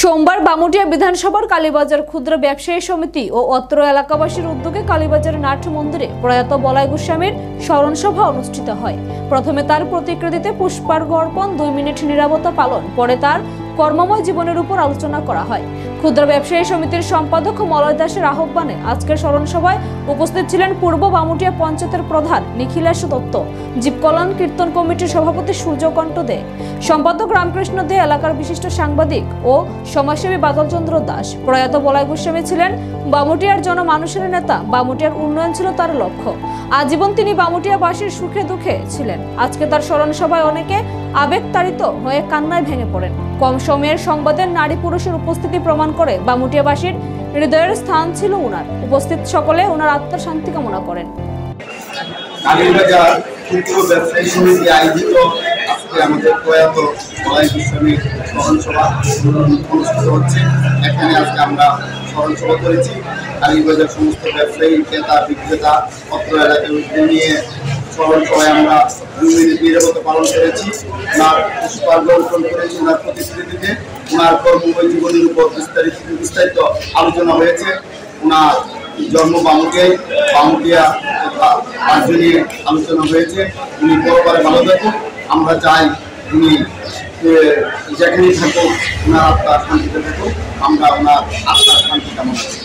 সোমবার বামুটিয়া বিধানসভার কালীবাজার ক্ষুদ্র ব্যবসায়ী সমিতি ও অত্র এলাকাবাসীর উদ্যোগে কালীবাজার নাট্য মন্দিরে প্রয়াত বলাই গোস্বামীর স্মরণ সভা অনুষ্ঠিত হয়। প্রথমে তার প্রতিকৃতিতে পুষ্পার্ঘ অর্পণ, 2 মিনিট নীরবতা পালন, পরে তার কর্মময় জীবনের উপর আলোচনা করা হয়। ক্ষুদ্র ব্যবসায়ী সমিতির সম্পাদক মলয় দাসের আহ্বানে আজকের স্মরণ সভায় উপস্থিত ছিলেন পূর্ব বামুটিয়া পঞ্চায়েতের প্রধান নিখিলেশ দত্ত, জীবকল্যাণ কীর্তন কমিটির সভাপতি সূর্যকণ্ঠ দে, সম্পাদক রামকৃষ্ণ দে, এলাকার বিশিষ্ট সাংবাদিক ও সমাজসেবী বাদলচন্দ্র দাস। প্রয়াত বলাই গোস্বামী ছিলেন বামুটিয়ার জনমানুষের নেতা। বামুটিয়ার উন্নয়ন ছিল তার লক্ষ্য। আজীবন তিনি বামুটিয়াবাসীর সুখে দুঃখে ছিলেন। আজকে তার স্মরণ সভায় অনেকে আবেগতাড়িত হয়ে কান্নায় ভেঙে পড়েন। কম সময়ের সংবাদের নারী পুরুষের উপস্থিতি প্রমাণ করে বামুটিয়াবাসীর হৃদয়ের স্থান ছিল উনার। উপস্থিত সকলে উনার আত্মার শান্তি কামনা করেন। কালীবাজার ক্ষুদ্র ব্যবসায়ী সমিতি আয়োজিত আজকে আমাদের প্রয়াত বলাই গোস্বামীর স্মরণ সভা অনুষ্ঠিত হচ্ছে। এখানে আজকে আমরা স্মরণ সভা করেছি। কালীবাজার সমস্ত ব্যবসায়ী, ক্রেতা, বিক্রেতা, অত্র এলাকায় উদ্যোগ নিয়ে স্মরণ সভায় আমরা 2 মিনিট নীরবতা পালন করেছি। ওনার পুষ্পার্ঘ অর্পণ করেছি। ওনার প্রতিকৃতিতে ওনার কর্মময় জীবনের উপর বিস্তারিত আলোচনা হয়েছে। ওনার জন্ম বামুটিয়া রাজ্য নিয়ে আলোচনা হয়েছে। উনি পরবারে ভালো থাকুন। আমরা চাই উনি যেখানেই থাকুক ওনার আত্মার শান্তিতে থাকুক। আমরা ওনার আত্মার শান্তি কামনা করি।